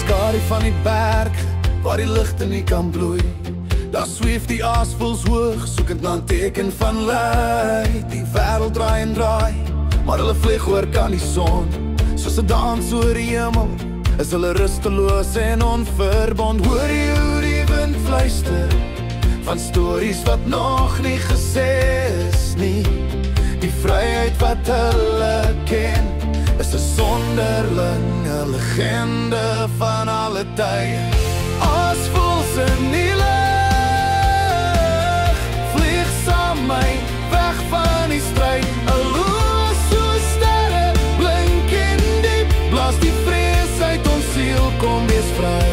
skadu van die berg, waar die ligte nie kan bloei. Daar sweef die aasvoëls hoog, soekend na 'n teken van leid. Die wêreld draai en draai, maar hulle vlieg oor kan die son. Soos 'n dans oor die hemel, is hulle rusteloos en onverbond. Hoor jy hoe die wind fluister, van stories wat nog nie gesê is nie. Die vryheid wat hulle ken, is 'n sonderlinge legende van alle tye. Aasvoëls in die lug, vlieg saam my weg van die stryd. Aloos soos sterre, blink en diep, blaas die vrees uit ons siel, kom wees vry.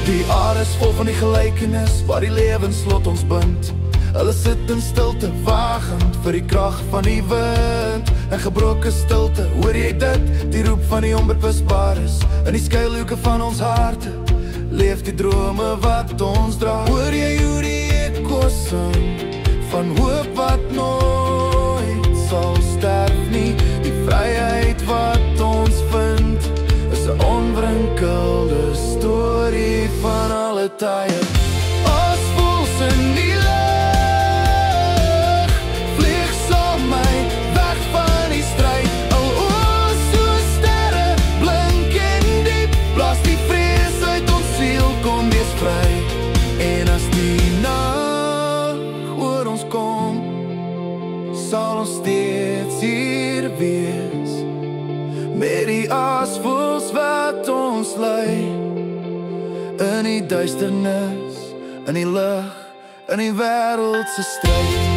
Die aarde is vol van die gelykenis, waar die lewenslot ons bind. Hulle sit in stilte, wagend vir die krag van die wind. In gebroke stilte, hoor jy dit, die roep van die onbetwisbares. In die skuilhoeke van ons harte, leef die drome wat ons dra. Hoor jy hoe die ekko sing, van hoop wat nooit sal sterf nie. Die vryheid wat ons vind, is 'n onwrinkelde storie van alle tye. Aasvoëls in die lug, vlieg saam my weg van die stryd. Aloos soos sterre, blink en diep, blaas die vrees uit ons siel, kom wees vry. En as die nag oor ons kom, sal ons steeds hier wees, met die aasvoëls wat ons lei. In die duisternis, in die lig, in die wêreld se stryd.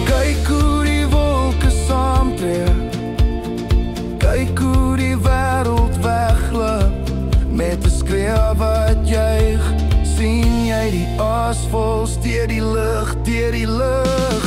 Kyk hoe die wolke saamtrek, kyk hoe die wêreld wegloop, met 'n skree wat juig, sien jy die aasvoëls deur die lug, deur die lug.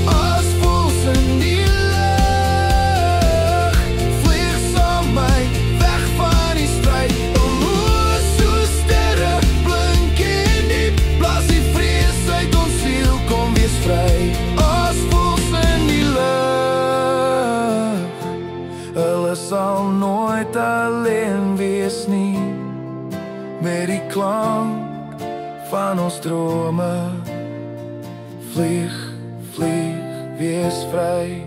Aasvoëls in die lug, vlieg saam my weg van die stryd. Aloos soos sterre, blink en diep, blaas die vrees uit ons siel, kom wees vry. Aasvoëls in die lug, hulle sal nooit alleen wees nie, met die klank van ons drome. Vlieg, vlieg, wees vry.